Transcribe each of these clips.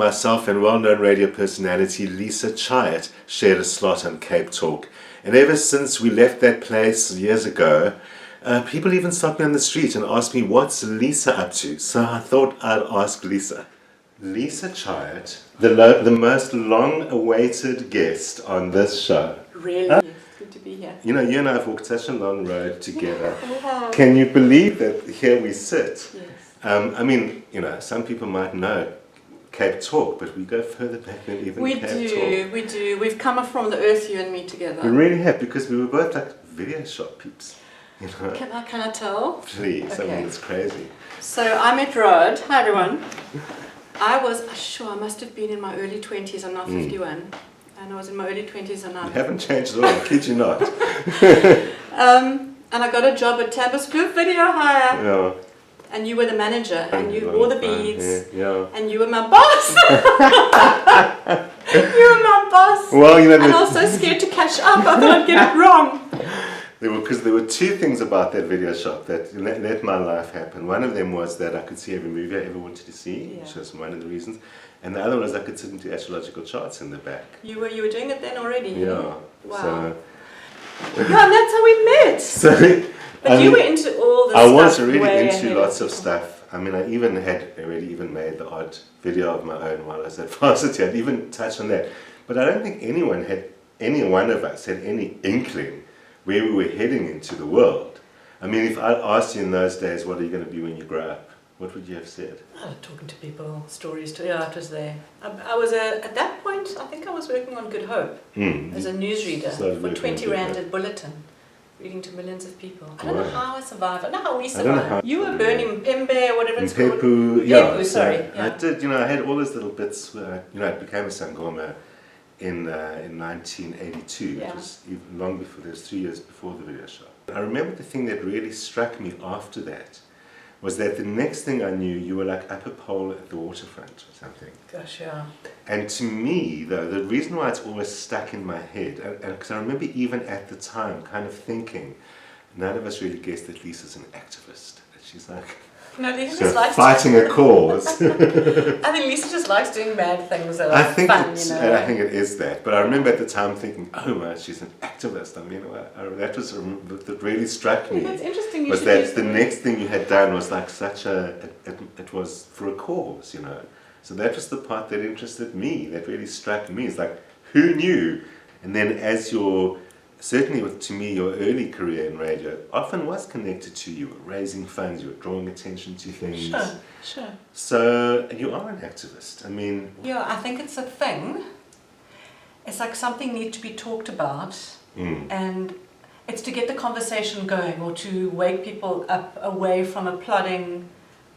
myself and well-known radio personality Lisa Chait shared a slot on Cape Talk. And ever since we left that place years ago, people even stopped me on the street and asked me, what's Lisa up to? So I thought I'd ask Lisa. Lisa Chait, the most long-awaited guest on this show. Really? Yes, good to be here. You know, you and I have walked such a long road together. Can you believe that here we sit? Yes. I mean, you know, some people might know Cape Talk, but we go further back than even Cape Talk. We do. We've come from the earth, you and me together. We really have, because we were both like video shop peeps. You know? Can I tell? Please, Okay. I mean, it's crazy. So I met Rod. Hi everyone. I must have been in my early 20s. I'm now 51. And I was in my early 20s and You haven't changed at all, I kid you not. and I got a job at Tavis Group Video Hire. Yeah. And you were the manager, and you wore the beads, yeah. and you were my boss. You were my boss. Well, you know, and I was so scared to catch up. I thought I'd get it wrong. Because there were two things about that video shop that let my life happen. One of them was that I could see every movie I ever wanted to see, which was one of the reasons. And the other one was I could sit into astrological charts in the back. You were doing it then already? Yeah. Wow. So, yeah, and that's how we met. So, but you were into all this stuff. I was stuff really way into ahead lots of stuff. I mean, I even had already even made the odd video of my own while I was at varsity. I'd even touched on that. But I don't think any one of us had any inkling where we were heading into the world. I mean, if I asked you in those days, what are you going to be when you grow up? What would you have said? Talking to people, stories. Yeah, it was there. I was at that point. I think I was working on Good Hope as a newsreader for 20 Rand at Bulletin, reading to millions of people. I don't know how I survived. I don't know how we survived. You were burning Pembe or whatever it's called. Yeah, sorry. Yeah. I did. You know, I had all those little bits. Where, you know, I became a Sangoma in 1982, which was even long before. There was 3 years before the video shop. I remember the thing that really struck me after that was that the next thing I knew, you were like up a pole at the waterfront or something. Gosh, yeah. And to me, though, the reason why it's always stuck in my head, because I remember even at the time kind of thinking, none of us really guessed that Lisa's an activist. That she's like, Lisa just likes fighting a cause. I think Lisa just likes doing mad things that are fun, you know. I think it is that. But I remember at the time thinking, oh man, she's an activist. I mean, that was that really struck me. That's interesting. Was that the next thing you had done was like such a, it was for a cause, you know. So that was the part that interested me, that really struck me. It's like, who knew? And then as certainly to me, your early career in radio often was connected to you were raising funds, you were drawing attention to things. Sure. So you are an activist. I mean... Yeah, I think it's a thing. It's like something needs to be talked about, and it's to get the conversation going or to wake people up away from a plodding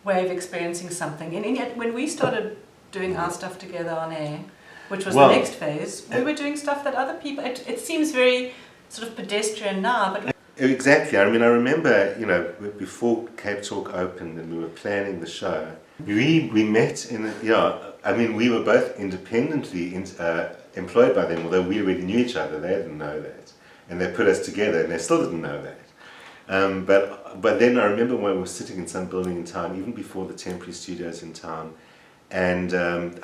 way of experiencing something. And yet, when we started doing our stuff together on air, which was the next phase, we were doing stuff that other people... It seems very sort of pedestrian now, but... Exactly. I mean, I remember, you know, before Cape Talk opened and we were planning the show, we met I mean, we were both independently employed by them, although we already knew each other. They didn't know that. And they put us together, and they still didn't know that. But then I remember when we were sitting in some building in town, even before the temporary studios in town, and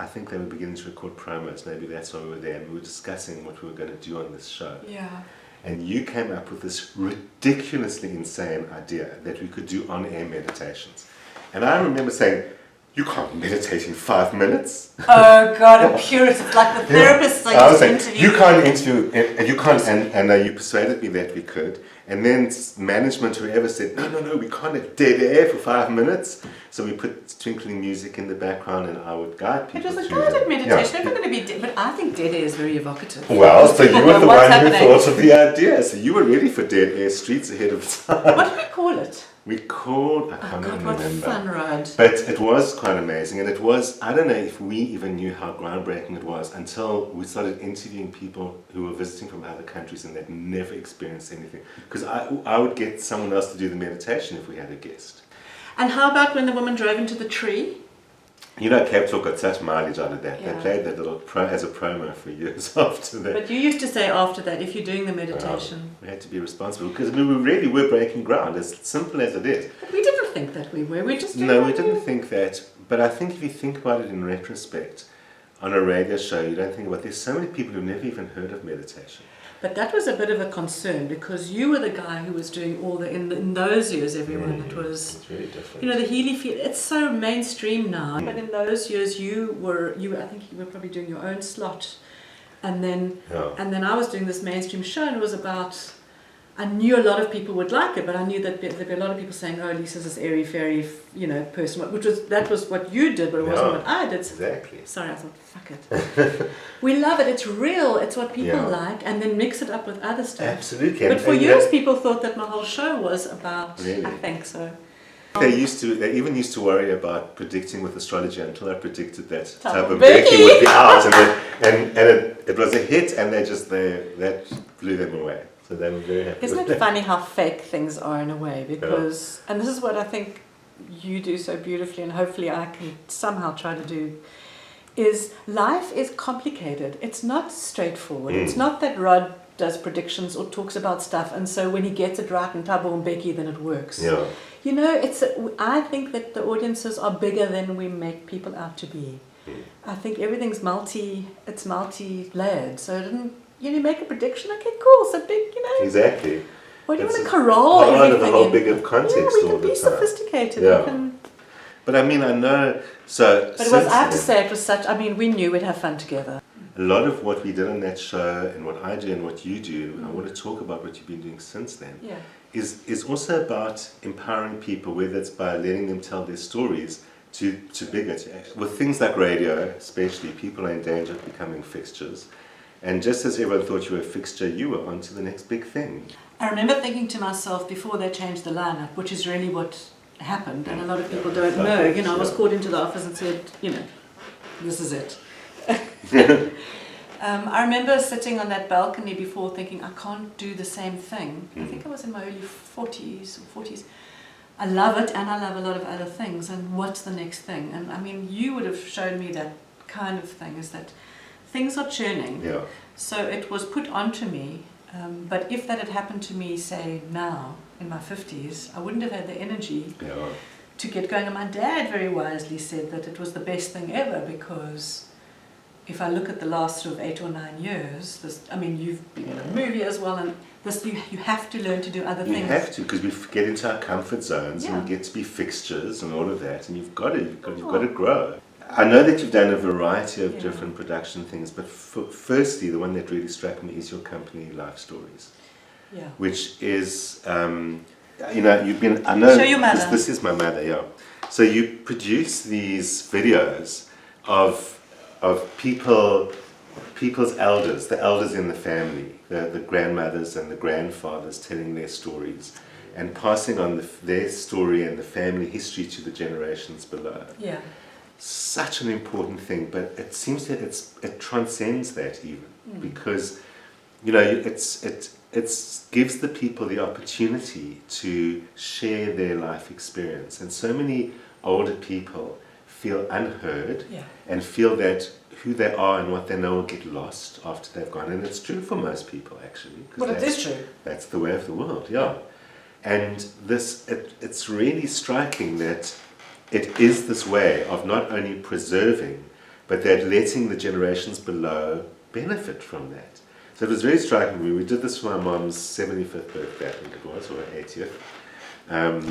I think they were beginning to record promos. Maybe that's why we were there, and we were discussing what we were going to do on this show. Yeah. And you came up with this ridiculously insane idea that we could do on-air meditations. And I remember saying, you can't meditate in 5 minutes. Oh God, a purist. It's like the therapists I used to interview. You can't interview, and you can't, and you persuaded me that we could. And then management, whoever said, no, we can't have dead air for 5 minutes. So we put twinkling music in the background and I would guide people. It was a guided meditation. Never going to be dead, but I think dead air is very evocative. Well, so you were the one who thought of the idea. So you were ready for dead air streets ahead of time. What did we call it? We called, I can't even remember. What a fun ride. But it was quite amazing, and it was, I don't know if we even knew how groundbreaking it was until we started interviewing people who were visiting from other countries and they'd never experienced anything. Because I would get someone else to do the meditation if we had a guest. And how about when the woman drove into the tree? You know, Cape Talk got such mileage out of that. Yeah. They played that little as a promo for years after that. But you used to say after that, if you're doing the meditation. We had to be responsible because we really were breaking ground, as simple as it is. But we didn't think that we were. We just No, we didn't think that. But I think if you think about it in retrospect, on a radio show, you don't think about, there's so many people who've never even heard of meditation. But that was a bit of a concern because you were the guy who was doing all the, in those years, everyone, it was, It's very different. you know, the Healy field, it's so mainstream now. But in those years, I think you were probably doing your own slot. And then I was doing this mainstream show, and it was about, I knew a lot of people would like it, but I knew that there'd be a lot of people saying, oh, Lisa's this airy fairy, you know, person, that was what you did, but it wasn't what I did. Exactly. Sorry, I thought, fuck it. We love it, it's real, it's what people like, and then mix it up with other stuff. Absolutely. But for years, people thought that my whole show was about, Really? I think so. They even used to worry about predicting with astrology until I predicted that Thabo Mbeki Mbeki would be out, and it was a hit, and that blew them away. So they were very happy. Isn't it funny how fake things are in a way? Because, and this is what I think you do so beautifully, and hopefully I can somehow try to do, is life is complicated. It's not straightforward. It's not that Rod does predictions or talks about stuff, and so when he gets it right in Thabo Mbeki, then it works. Yeah. You know, I think that the audiences are bigger than we make people out to be. I think everything's multi-layered. So you make a prediction, okay, cool, so big, you know. Exactly. Why do you It's want to corral everything? part of the whole in? bigger context Yeah, we all can the be time. sophisticated. Yeah. We can, But I mean, I know, so... but it was, I have to say, it was such, I mean, we knew we'd have fun together. A lot of what we did on that show, and what I do and what you do, and I want to talk about what you've been doing since then, is also about empowering people, whether it's by letting them tell their stories to bigger. With things like radio, especially, people are in danger of becoming fixtures. And just as everyone thought you were a fixture, you were on to the next big thing. I remember thinking to myself before they changed the lineup, which is really what happened, and a lot of people don't know. You know, I was called into the office and said, you know, this is it. I remember sitting on that balcony before thinking, I can't do the same thing. I think I was in my early 40s or 40s. I love it, and I love a lot of other things, and what's the next thing? And I mean, you would have shown me that kind of thing, is that things are churning. Yeah. So it was put onto me, but if that had happened to me, say, now, in my 50s, I wouldn't have had the energy to get going. And my dad very wisely said that it was the best thing ever, because if I look at the last sort of 8 or 9 years, I mean, you've been in a movie as well, and you have to learn to do other things. You have to, because we get into our comfort zones and we get to be fixtures and all of that, and you've got to grow. I know that you've done a variety of different production things, but firstly, the one that really struck me is your company, Life Stories, which is, you know, you've been. I know show your mother. This is my mother, yeah. So you produce these videos of people's elders, the elders in the family, the grandmothers and the grandfathers telling their stories and passing on their story and the family history to the generations below. Yeah. Such an important thing, but it seems that it transcends that even, because, you know, it gives the people the opportunity to share their life experience, and so many older people feel unheard and feel that who they are and what they know will get lost after they've gone. And it's true for most people, actually. Well, it is true. That's the way of the world, yeah. And it's really striking that it is this way of not only preserving, but that letting the generations below benefit from that. So it was very striking. We did this for my mom's 75th birthday, I think it was, or 80th.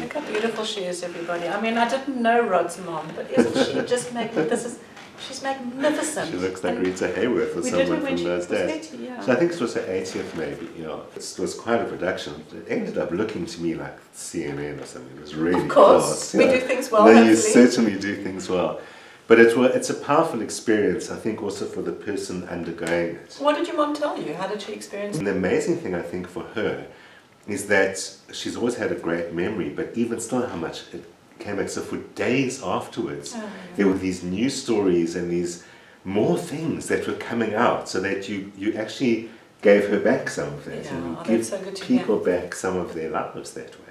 Look how beautiful she is, everybody. I mean, I didn't know Rod's mom, but isn't she just magnificent? She's magnificent. She looks like Rita Hayworth or someone from those days. 80, yeah. So I think it was her 80th maybe, you know. It was quite a production. It ended up looking to me like CNN or something. It was really Of course, class, we you know. do things well, No, hopefully. you certainly do things well. But it's a powerful experience, I think, also for the person undergoing it. What did your mom tell you? How did she experience it? And the amazing thing, I think, for her is that she's always had a great memory, but even still how much it came back. So for days afterwards, there were these new stories and these more things that were coming out, so that you actually gave her back some of that, and you give so good to people back some of their lives that way.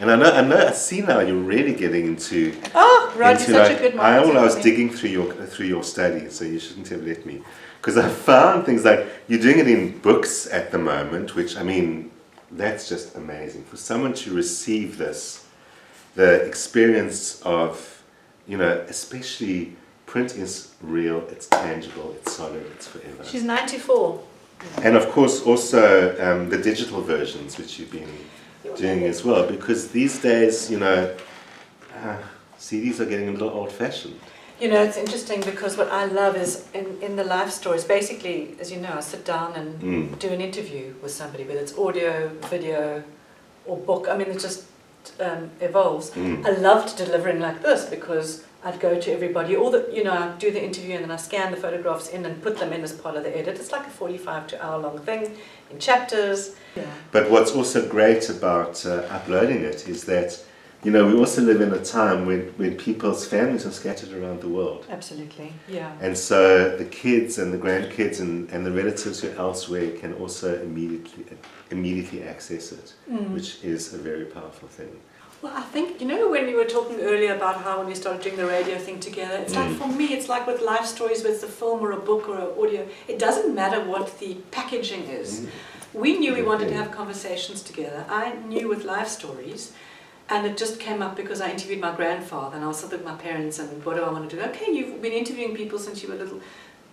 And I see now you're really getting into. Oh, Rod, you're such a good I marketer was for me. digging through your studies, so you shouldn't have let me, because I found things like you're doing it in books at the moment, which, I mean, that's just amazing for someone to receive this, the experience of, you know, especially print is real, it's tangible, it's solid, it's forever. She's 94. And of course also the digital versions, which you've been doing as well, because these days, CDs are getting a little old-fashioned. It's interesting because what I love is in the life stories, basically, as you know, I sit down and do an interview with somebody, whether it's audio, video, or book. I mean, it just evolves. I loved delivering like this because I'd go to everybody, I do the interview and then I scan the photographs in and put them in as part of the edit. It's like a 45 to hour long thing in chapters. Yeah. But what's also great about uploading it is that, we also live in a time when people's families are scattered around the world. Absolutely, yeah. And so the kids and the grandkids and the relatives who are elsewhere can also immediately access it, which is a very powerful thing. Well, I think, when we were talking earlier about how when we started doing the radio thing together, it's like, for me, it's like with life stories, whether it's a film or a book or an audio, it doesn't matter what the packaging is. We knew we wanted to have conversations together. I knew with life stories, and it just came up because I interviewed my grandfather, and I was sitting with my parents, and what do I want to do? Okay, you've been interviewing people since you were little.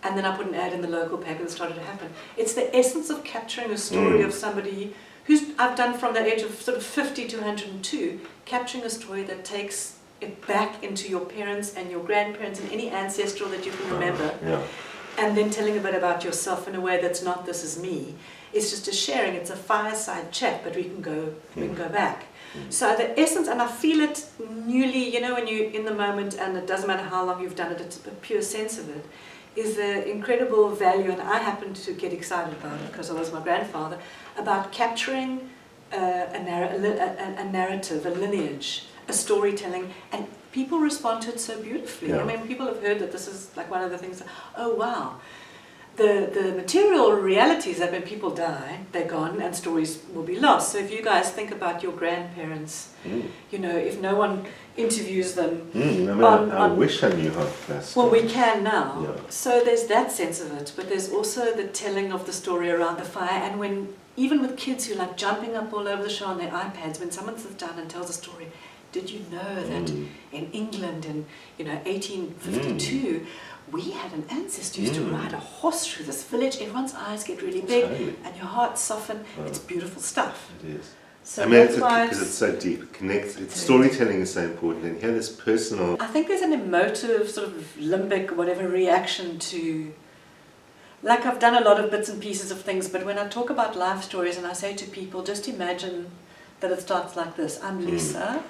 And then I put an ad in the local paper and it started to happen. It's the essence of capturing a story of somebody who's, I've done from the age of sort of 50 to 102, capturing a story that takes it back into your parents and your grandparents and any ancestral that you can remember. And then telling a bit about yourself in a way that's not this is me. It's just a sharing, it's a fireside chat, but we can go back. So the essence, and I feel it newly, when you're in the moment and it doesn't matter how long you've done it, it's a pure sense of it, is the incredible value, and I happen to get excited about it because I was my grandfather, about capturing a narrative, a lineage, a storytelling, and people respond to it so beautifully. I mean, people have heard that this is like one of the things, oh wow. The material realities that when people die, they're gone and stories will be lost. So if you guys think about your grandparents, if no one interviews them. I wish I knew how to play. Well, we can now. So there's that sense of it, but there's also the telling of the story around the fire. And even with kids who like jumping up all over the show on their iPads, when someone sits down and tells a story, did you know that in England in 1852, we had an ancestor who used to ride a horse through this village. Everyone's eyes get really big and your heart soften. It's beautiful stuff. It is. So because it's so deep, it connects. Storytelling is so important, and here this personal. I think there's an emotive sort of limbic whatever reaction to. Like I've done a lot of bits and pieces of things, but when I talk about life stories and I say to people, just imagine that it starts like this. I'm Lisa.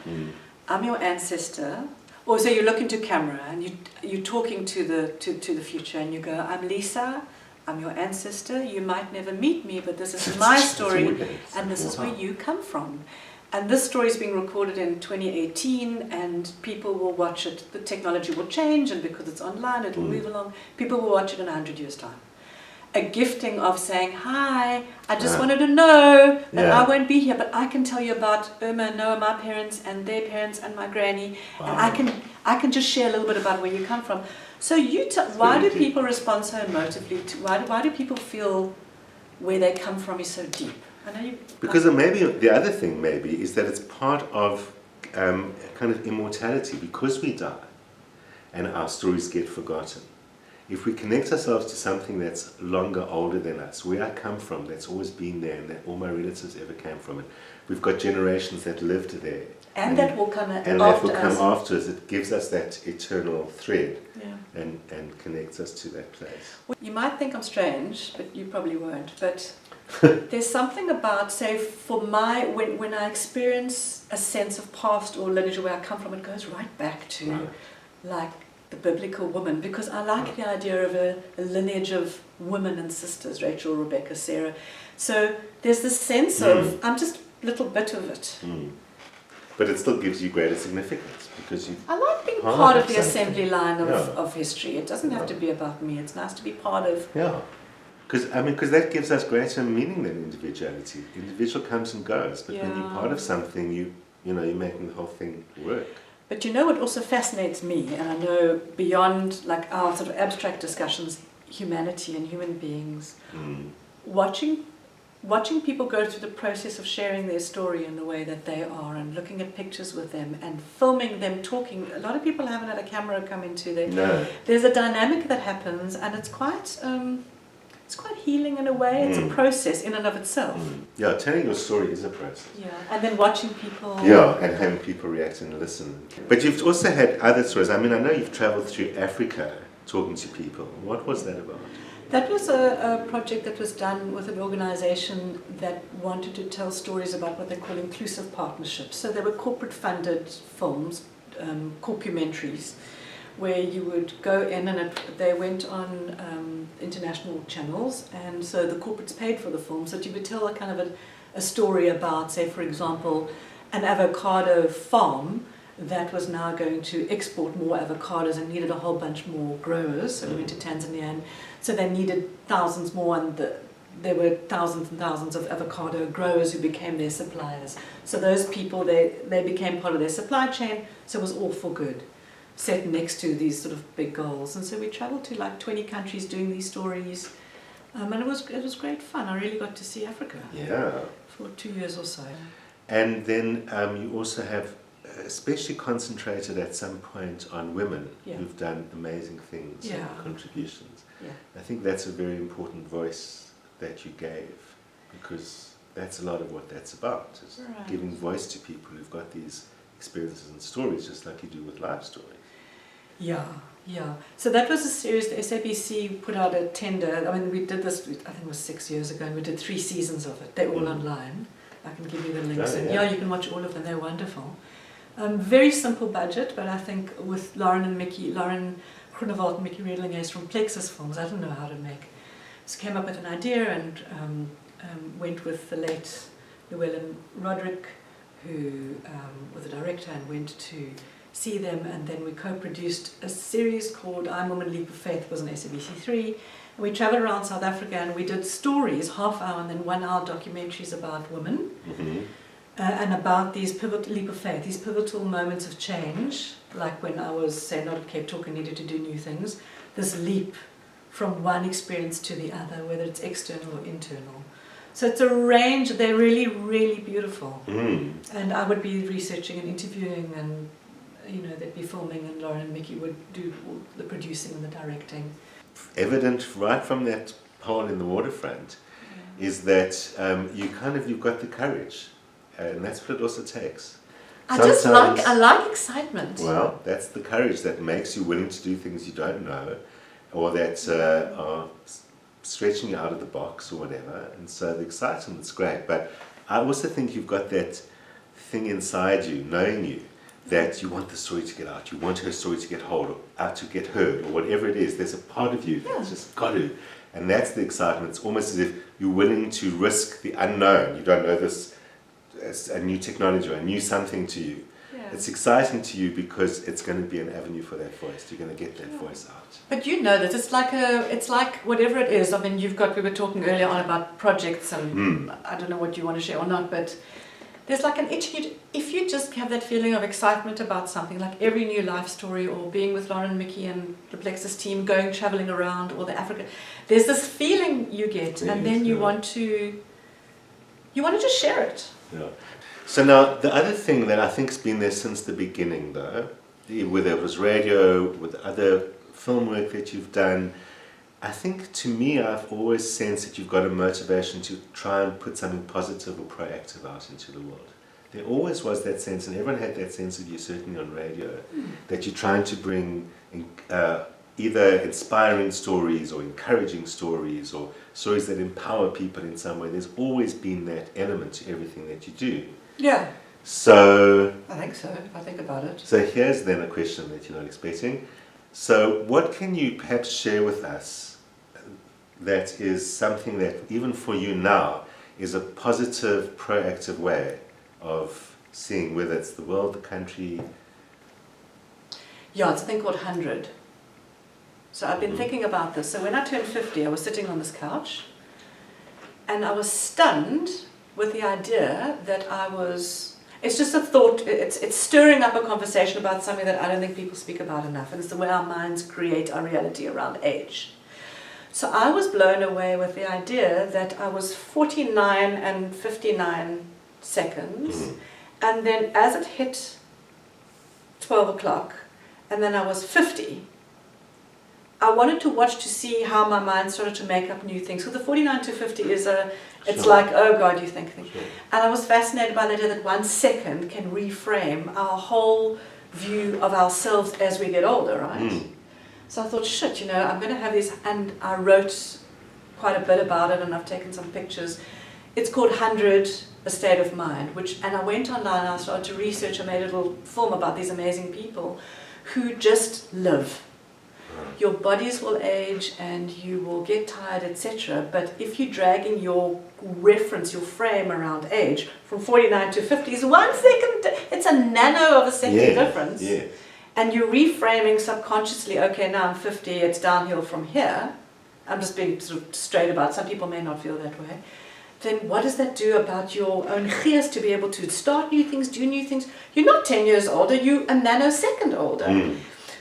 I'm your ancestor. Or so you look into camera and you're talking to the future and you go, I'm Lisa, I'm your ancestor, you might never meet me, but this is my story and this is where you come from. And this story is being recorded in 2018 and people will watch it, the technology will change and because it's online it'll move along, people will watch it in 100 years' time. A gifting of saying, hi, I just wanted to know that I won't be here, but I can tell you about Irma and Noah, my parents, and their parents, and my granny, and I can just share a little bit about where you come from. So why do people respond so emotively? Why do people feel where they come from is so deep? Because maybe the other thing maybe is that it's part of kind of immortality because we die, and our stories get forgotten. If we connect ourselves to something that's longer, older than us, where I come from, that's always been there, and that all my relatives ever came from it, we've got generations that lived there. And that will come after us. And that will come after us. It gives us that eternal thread and connects us to that place. Well, you might think I'm strange, but you probably won't. But there's something about, say, for when I experience a sense of past or lineage where I come from, it goes right back to like the biblical woman, because I like the idea of a lineage of women and sisters, Rachel, Rebecca, Sarah. So there's this sense of, I'm just a little bit of it. But it still gives you greater significance because you. I like being part of the assembly line of history. It doesn't have to be about me. It's nice to be part of. Yeah, because that gives us greater meaning than individuality. Individual comes and goes, but when you're part of something, you're making the whole thing work. But what also fascinates me, and I know beyond like our sort of abstract discussions, humanity and human beings, watching watching people go through the process of sharing their story in the way that they are, and looking at pictures with them and filming them talking. A lot of people haven't had a camera come into their... No. There's a dynamic that happens, and it's quite healing in a way. It's a process in and of itself. Yeah, telling your story is a process. Yeah, and then watching people... Yeah, and having people react and listen. But you've also had other stories. I mean, I know you've travelled through Africa talking to people. What was that about? That was a project that was done with an organisation that wanted to tell stories about what they call inclusive partnerships. So they were corporate funded films, corpumentaries, where you would go in and they went on international channels, and so the corporates paid for the film. So you would tell a kind of a story about, say for example, an avocado farm that was now going to export more avocados and needed a whole bunch more growers. So we went to Tanzania, and so they needed thousands more, and there were thousands and thousands of avocado growers who became their suppliers. So those people, they became part of their supply chain, so it was all for good, set next to these sort of big goals. And so we travelled to like 20 countries doing these stories, and it was great fun. I really got to see Africa for 2 years or so. And then you also have especially concentrated at some point on women who've done amazing things and contributions. Yeah. I think that's a very important voice that you gave, because that's a lot of what that's about, is giving voice to people who've got these experiences and stories, just like you do with life stories. Yeah. So that was a series. The SABC put out a tender. I mean, we did this, I think it was 6 years ago, and we did 3 seasons of it. They're all online. I can give you the links. And you can watch all of them. They're wonderful. Very simple budget, but I think with Lauren Groenewald and Mickey Redlingays from Plexus Films, I didn't know how to make. So came up with an idea and went with the late Llewellyn Roderick, who was a director, and went to see them, and then we co-produced a series called I'm Woman Leap of Faith. It was on SABC3. And we travelled around South Africa, and we did stories, half-hour and then 1-hour documentaries about women. And about these pivotal leap of faith, these pivotal moments of change, like when I was, say, not at Cape Talk and needed to do new things, this leap from one experience to the other, whether it's external or internal. So it's a range. They're really, really beautiful. And I would be researching and interviewing, and they'd be filming, and Lauren and Mickey would do all the producing and the directing. Evident right from that hole in the waterfront is that you've got the courage. And that's what it also takes. I like excitement. Well, that's the courage that makes you willing to do things you don't know, or that are stretching you out of the box or whatever. And so the excitement's great. But I also think you've got that thing inside you, knowing you, that you want the story to get out. You want her story to get hold or out to get heard, or whatever it is. There's a part of you that's just got to. And that's the excitement. It's almost as if you're willing to risk the unknown. You don't know this. It's a new technology or a new something to you. It's exciting to you because it's going to be an avenue for that voice. You're going to get that voice out. But you know that it's like whatever it is. I mean, we were talking earlier on about projects, and I don't know what you want to share or not, but there's like an itch. If you just have that feeling of excitement about something, like every new life story, or being with Lauren and Mickey and the Plexus team, traveling around, or the Africa, there's this feeling you get, and then you want to just share it. Yeah. So now, the other thing that I think's been there since the beginning, though, whether it was radio, with other film work that you've done, I think to me I've always sensed that you've got a motivation to try and put something positive or proactive out into the world. There always was that sense, and everyone had that sense of you, certainly on radio, that you're trying to bring either inspiring stories or encouraging stories or stories that empower people in some way. There's always been that element to everything that you do. Yeah. So... I think so, if I think about it. So here's then a question that you're not expecting. So what can you perhaps share with us that is something that, even for you now, is a positive, proactive way of seeing whether it's the world, the country? Yeah, it's a thing called 100. So I've been thinking about this. So when I turned 50, I was sitting on this couch, and I was stunned with the idea that it's just a thought, it's stirring up a conversation about something that I don't think people speak about enough, and it's the way our minds create our reality around age. So I was blown away with the idea that I was 49 and 59 seconds, and then as it hit 12 o'clock, and then I was 50, I wanted to watch to see how my mind started to make up new things. So the 49 to 50 is it's Sure. like, oh God, you think. Sure. And I was fascinated by the idea that 1 second can reframe our whole view of ourselves as we get older, right? So I thought, shit, I'm going to have this, and I wrote quite a bit about it, and I've taken some pictures. It's called 100, A State of Mind, and I went online and I started to research. I made a little film about these amazing people who just live. Your bodies will age and you will get tired, etc. But if you're dragging your reference, your frame around age from 49 to 50 is 1 second, it's a nano of a second difference. Yeah. And you're reframing subconsciously, okay, now I'm 50, it's downhill from here. I'm just being sort of straight about it. Some people may not feel that way. Then what does that do about your own gears to be able to start new things, do new things? You're not 10 years older, you're a nanosecond older.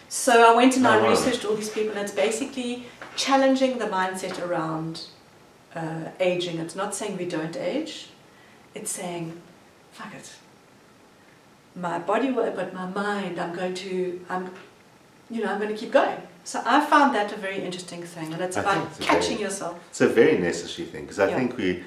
So I went and I researched all these people, and it's basically challenging the mindset around aging. It's not saying we don't age, it's saying, fuck it. My body will, but my mind, I'm going to keep going. So I found that a very interesting thing, and it's about catching yourself. It's a very necessary thing, because I think we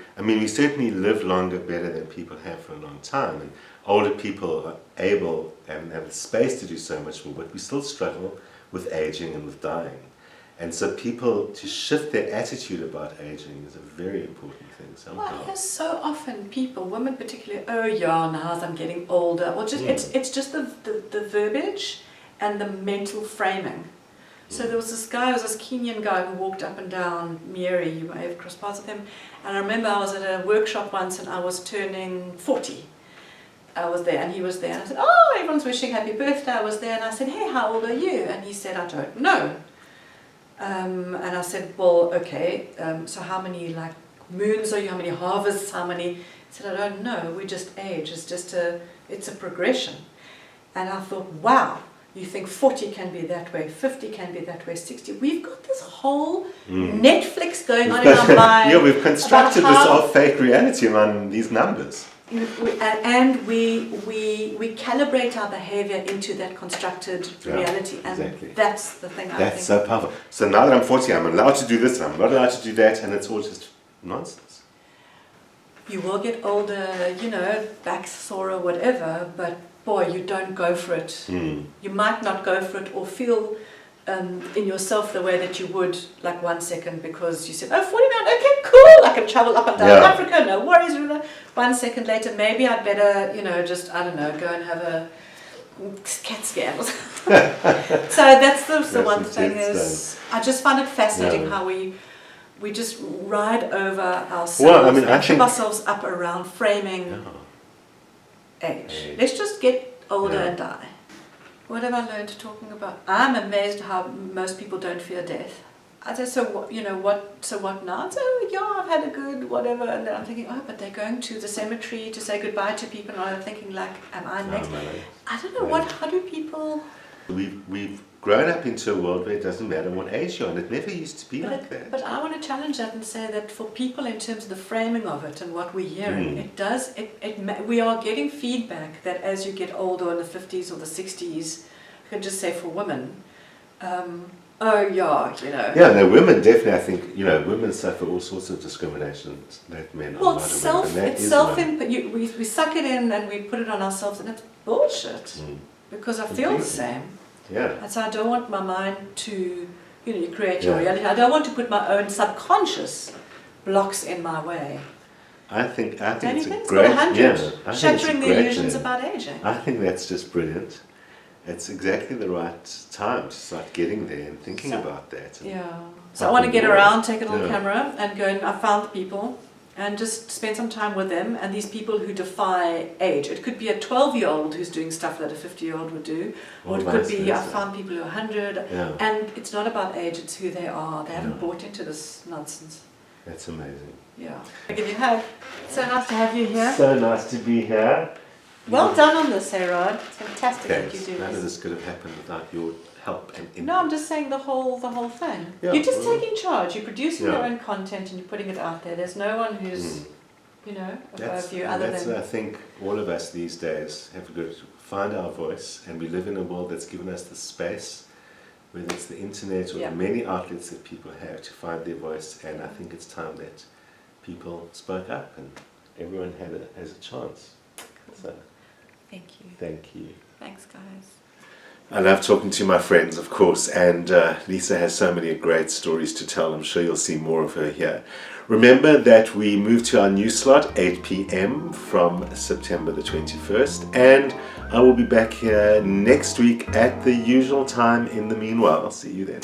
certainly live longer, better than people have for a long time, and older people are able and have the space to do so much more, but we still struggle with aging and with dying. And so people, to shift their attitude about aging is a very important thing somehow. Well, there's so often people, women particularly, oh yeah, now as I'm getting older, or just it's just the verbiage and the mental framing. So there was this Kenyan guy who walked up and down Mary, you may have crossed paths with him, and I remember I was at a workshop once and I was turning 40. I was there and he was there, and I said, oh, everyone's wishing happy birthday. I was there and I said, hey, how old are you? And he said, I don't know. And I said, well, okay, so how many moons are you, how many harvests, how many? He said, I don't know, we just age, it's a progression. And I thought, wow, you think 40 can be that way, 50 can be that way, 60. We've got this whole Netflix going on in our mind. Yeah, we've constructed this whole fake reality around these numbers. And we calibrate our behavior into that constructed reality, and that's the thing. That's so powerful. So now that I'm 40, I'm allowed to do this, and I'm not allowed to do that, and it's all just nonsense. You will get older, back sore or whatever, but boy, you don't go for it. You might not go for it or feel in yourself the way that you would 1 second, because you said, oh, 49, okay, cool, I can travel up and down Africa, no worries. 1 second later, maybe I'd better, go and have a CAT scan or something. So that's the one thing is, I just find it fascinating how we just ride over ourselves and trip ourselves up around framing age. Let's just get older and die. What have I learned talking about? I'm amazed how most people don't fear death. I said, so what now? So I've had a good whatever, and then I'm thinking, oh, but they're going to the cemetery to say goodbye to people, and I'm thinking am I next? I don't know how do people... We've grown up into a world where it doesn't matter what age you're, and it never used to be like that. But I want to challenge that and say that for people, in terms of the framing of it and what we're hearing, we are getting feedback that as you get older, in the 50s or the 60s, I could just say for women, Yeah, no, women definitely, I think, women suffer all sorts of discrimination that men are not aware of. We suck it in and we put it on ourselves, and it's bullshit, because I feel the same. Yeah. And so I don't want my mind to, you create your reality. I don't want to put my own subconscious blocks in my way. I think it's a it's great, got 100, shattering the illusions thing. About aging. I think that's just brilliant. It's exactly the right time to start getting there and thinking about that. So I want to get around, take a little camera, and go and I found the people and just spend some time with them, and these people who defy age. It could be a 12-year-old who's doing stuff that a 50-year-old would do, or it could be, I found people who are 100, and it's not about age, it's who they are. They haven't bought into this nonsense. That's amazing. Yeah. I give you a hug. So nice to have you here. So nice to be here. Well done on this, Herod. It's fantastic that you do None of this. this could have happened without your help and input. No, I'm just saying the whole thing. Yeah, You're just well, taking charge. You're producing yeah. your own content and you're putting it out there. There's no one who's, above you other That's than. I think all of us these days have got to find our voice, and we live in a world that's given us the space, whether it's the internet or Yeah. the many outlets that people have to find their voice, and I think it's time that people spoke up and everyone has a chance. So, Thank you. thank you. Thanks, guys. I love talking to my friends, of course, and Lisa has so many great stories to tell. I'm sure you'll see more of her here. Remember that we move to our new slot, 8 p.m. from September the 21st, and I will be back here next week at the usual time. In the meanwhile, I'll see you then.